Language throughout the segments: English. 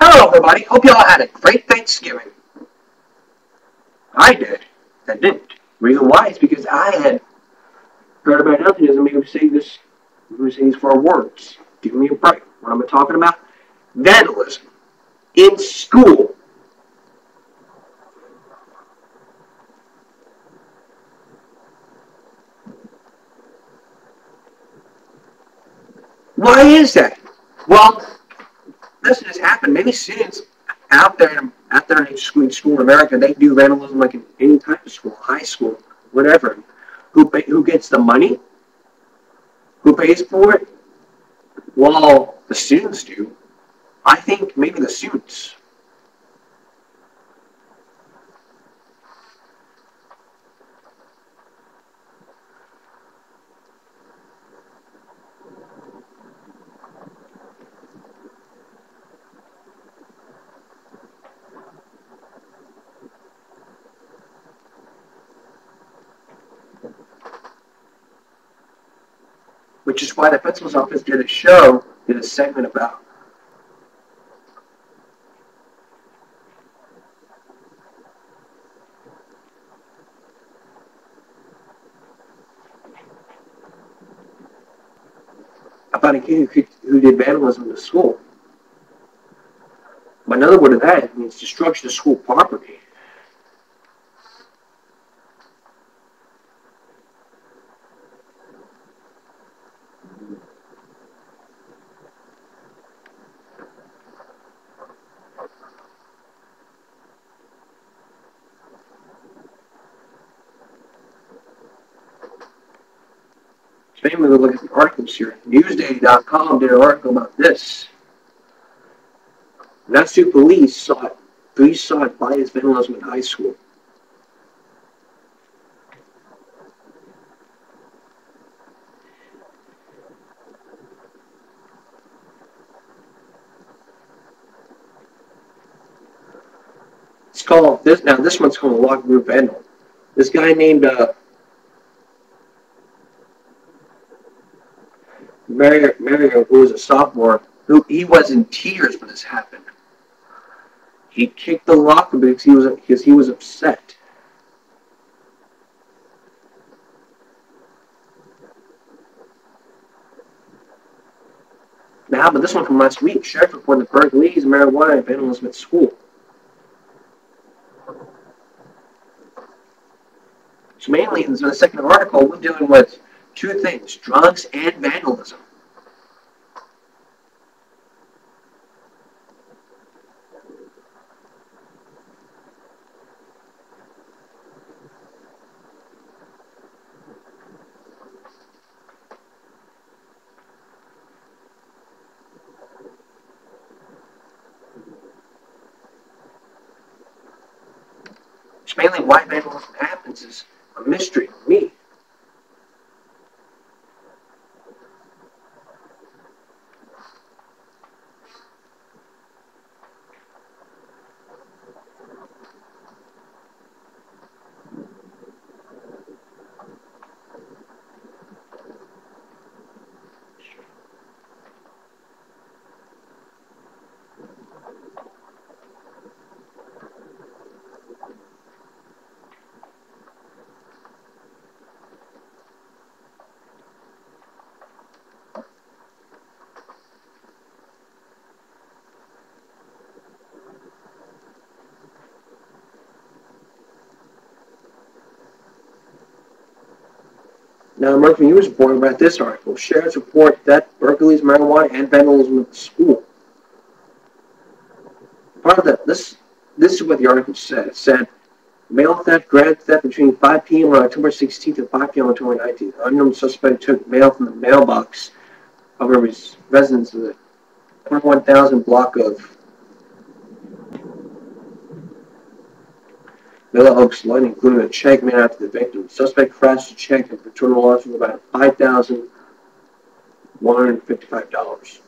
Hello, everybody. Hope y'all had a great Thanksgiving. I did. I didn't. Reason why is because I had heard about nothing doesn't make me say this. Let me say these 4 words. Give me a break. What am I talking about? Vandalism in school. Why is that? Well, this has happened. Many students out there in school in America, they do vandalism like in any type of school, high school, whatever. Who gets the money? Who pays for it? Well, the students do. I think maybe the students. Which is why the principal's office did a segment about a kid who did vandalism in the school. But another word of that means destruction of school property. So anyway, we'll look at the articles here. Newsday.com did an article about this. Natsu police sought bias vandalism in high school. It's called this now. This one's called Locker Room Vandal. This guy named Mario, who was a sophomore, he was in tears when this happened. He kicked the locker because he was upset. Now, but this one from last week, sheriff reported burglaries, marijuana, and vandalism at school. So mainly, in the second article, we're dealing with 2 things: drugs and vandalism. It's mainly why vandalism happens is a mystery to me. Now, American News reporting about this article. Sheriff's report that burglaries, marijuana, and vandalism at the school. Part of that, this is what the article said. It said, mail theft, grand theft between 5 p.m. on October 16th and 5 p.m. on October 19th. An unknown suspect took mail from the mailbox of a residence in the 21,000 block of Villa Oaks, London, including a check made out to the victim. The suspect crashed the check and for total loss of about $5,155.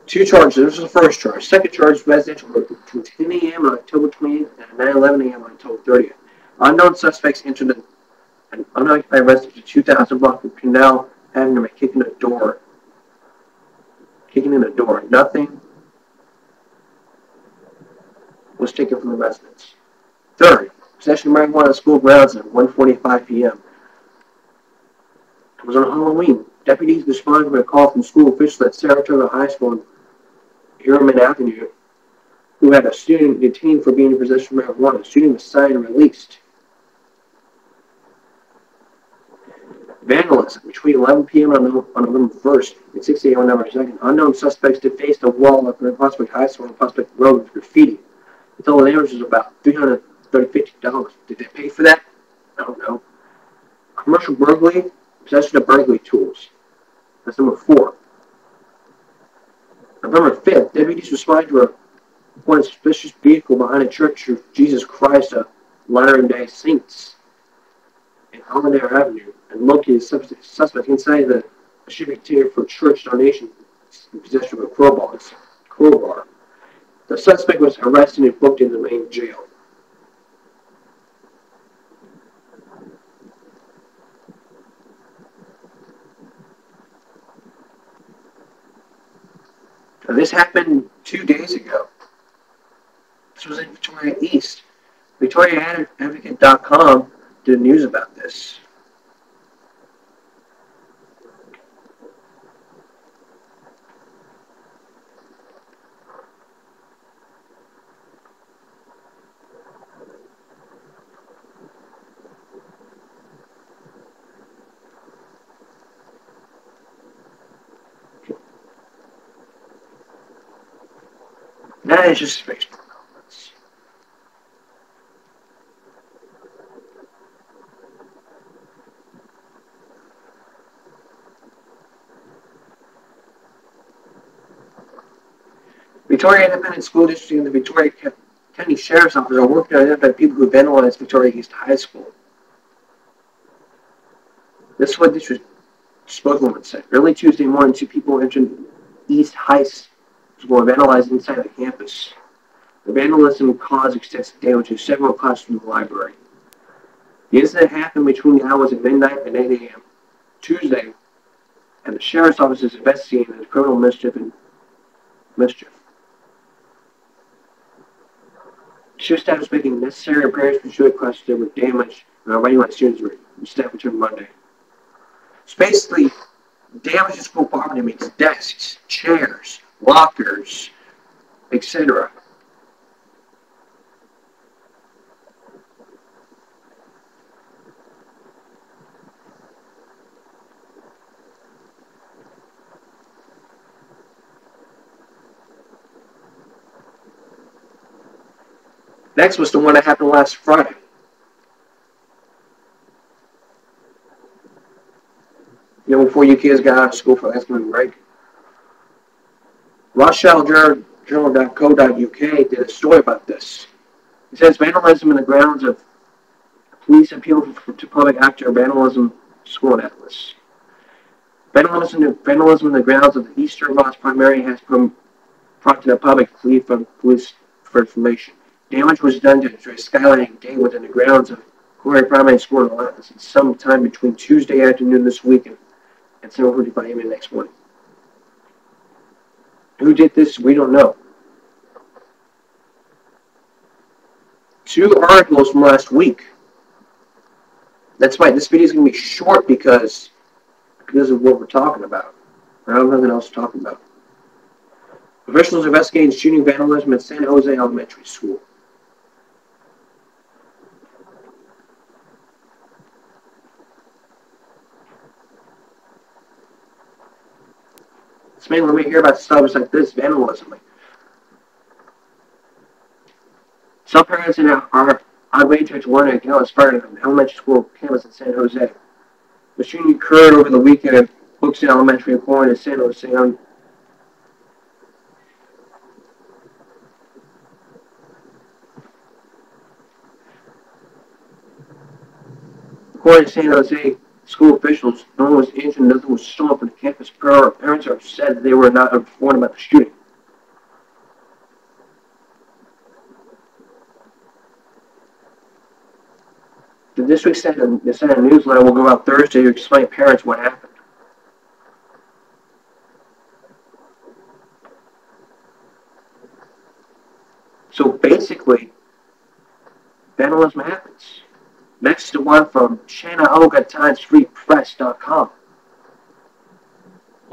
2 charges. This was the first charge. Second charge, residential burglary between 10 a.m. on October 20th and 9:11 a.m. on October 30th. Unknown suspects entered an unoccupied residence at 2,000 block of Canal Avenue by kicking a door kicking in the door. Nothing was taken from the residents. Third, possession of marijuana at school grounds at 1:45 p.m. It was on Halloween. Deputies responded to a call from school officials at Saratoga High School on Harriman Avenue, who had a student detained for being in possession of marijuana. The student was signed and released. Vandalism. Between 11 p.m. on November 1st and 6 a.m. on November 2nd, unknown suspects defaced a wall of Prospect High School on Prospect Road with graffiti. The total damage was about $350. Did they pay for that? I don't know. Commercial burglary, possession of burglary tools. That's number 4. November 5th, deputies responded to a suspicious vehicle behind a Church of Jesus Christ of Latter-day Saints in Allendale Avenue and located the suspect inside the shipping container for church donation in possession of a crowbar. The suspect was arrested and booked in the main jail. Now, this happened 2 days ago. This was in Victoria East. VictoriaAdvocate.com did news about this. That is just Facebook comments. Victoria Independent School District and the Victoria County Sheriff's Office are working to identify people who vandalized Victoria East High School. This is what district spokeswoman said. Early Tuesday morning, 2 people entered East High School and vandalized inside the campus. The vandalism caused extensive damage to several classrooms in the library. The incident happened between the hours of midnight and 8 a.m. Tuesday, and the Sheriff's Office is investigating the criminal mischief. Shift staff is making necessary repairs to ensure classes that were damaged and already let students staff return Monday. So basically, damage to school property means desks, chairs, lockers, etc. Next was the one that happened last Friday. Before you kids got out of school for Thanksgiving break. RochelleJournal.co.uk did a story about this. It says vandalism in the grounds of police appeal to public actor vandalism school in Atlas. Vandalism in the grounds of the Eastern Ross Primary has prompted a public plea from police for information. Damage was done to a skylighting gate within the grounds of Corey Primary School in Atlas sometime between Tuesday afternoon this week and 7:45 a.m. next morning. Who did this? We don't know. 2 articles from last week. That's why this video is going to be short because of what we're talking about. I don't have nothing else to talk about. Professionals investigating shooting vandalism at San Jose Elementary School. It's mainly when we hear about stuff like this, vandalism. Some parents are outraged to learn a gun fired at an elementary school campus in San Jose. The shooting occurred over the weekend at Brookston Elementary according to San Jose. According to San Jose school officials, no one was injured and nothing was stolen from the campus. Parents are upset that they were not informed about the shooting. The district sent a newsletter will go out Thursday to explain to parents what happened. So basically, vandalism happens. Next to one from ChannahOga.TimesFreePress.com.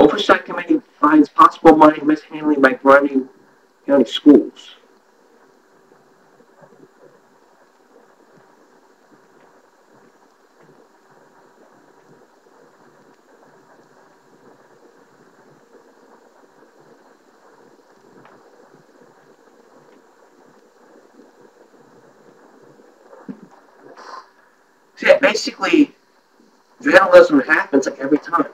Oversight Committee finds possible money mishandling by Grundy County schools. So yeah, basically, vandalism happens like every time.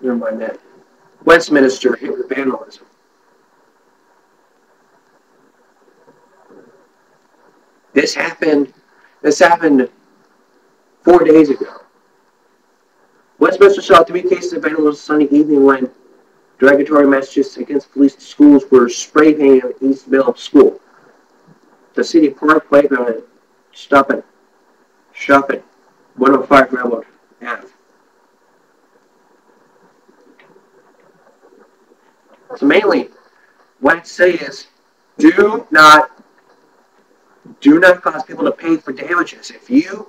Never mind that. Westminster hit with vandalism. This happened. This happened 4 days ago. Westminster saw 3 cases of vandalism Sunday evening when derogatory messages against police to schools were spray painted at East Middle School. The City Park Playground at Shopping, 105 Railroad Ave. So mainly, what I'd say is, do not cause people to pay for damages. I'll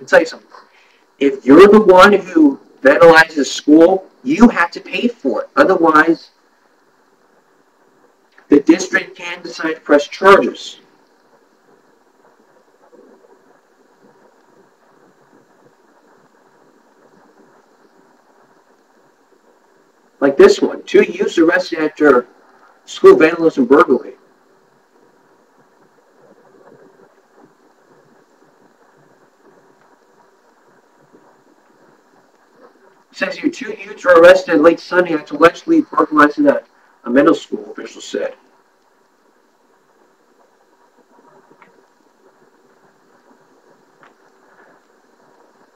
tell you something. If you're the one who vandalizes school, you have to pay for it. Otherwise, the district can decide to press charges. Like this one. 2 youths arrested after school vandalism and burglary. It says here 2 youths were arrested late Sunday after allegedly burglarizing a middle school, officials said.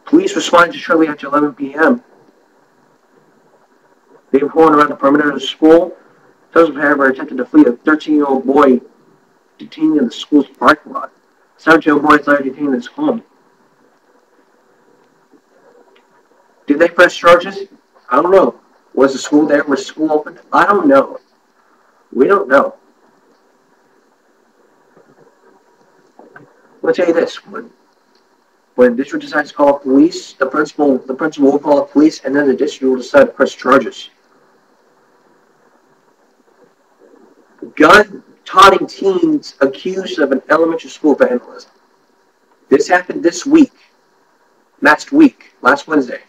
Police responded shortly after 11 p.m. They were going around the perimeter of the school. Those, however, attempted to flee a 13-year-old boy detained in the school's parking lot. A 17-year-old boy is later detained in his home. Did they press charges? I don't know. Was the school there? Was school open? I don't know. We don't know. I'll tell you this: when the district decides to call police, the principal will call the police, and then the district will decide to press charges. Gun-toting teens accused of an elementary school vandalism. This happened this week. Last Wednesday.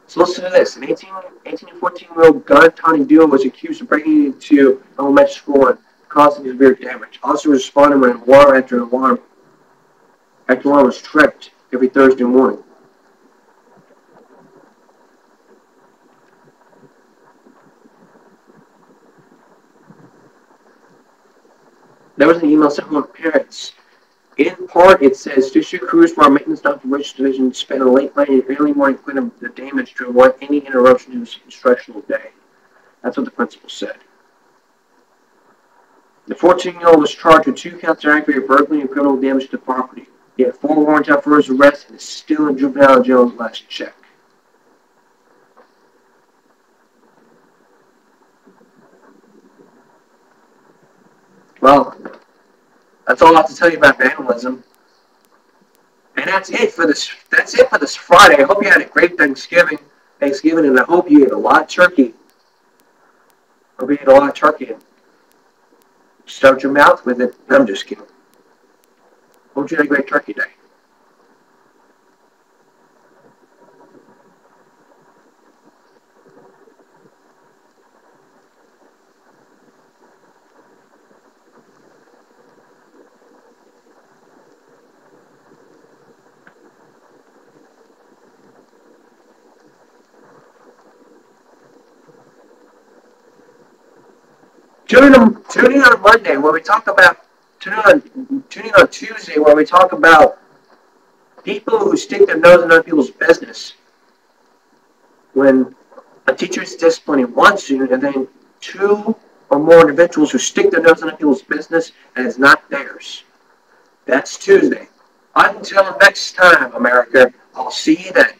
So listen to this. An 18 and 14-year-old gun-toting duo was accused of breaking into elementary school and causing severe damage. Also responded when alarm after alarm was tripped every Thursday morning. There was an email sent home to parents. In part, it says district crews from our maintenance and operations division spent a late night and early morning cleaning up the damage to avoid any interruption to this instructional day. That's what the principal said. The 14-year-old was charged with 2 counts of aggravated burglary and criminal damage to property. He had 4 warrants out for his arrest and is still in juvenile jail's last check. Well, that's all I have to tell you about vandalism. And that's it for this. That's it for this Friday. I hope you had a great Thanksgiving, and I hope you ate a lot of turkey. And start your mouth with it. I'm just kidding. Hope you had a great turkey day. Tune in on Monday where we talk about tune in on Tuesday where we talk about people who stick their nose in other people's business when a teacher is disciplining one student and then two or more individuals who stick their nose in other people's business and it's not theirs. That's Tuesday. Until next time, America, I'll see you then.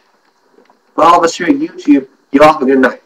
For all of us here at YouTube, you all have a good night.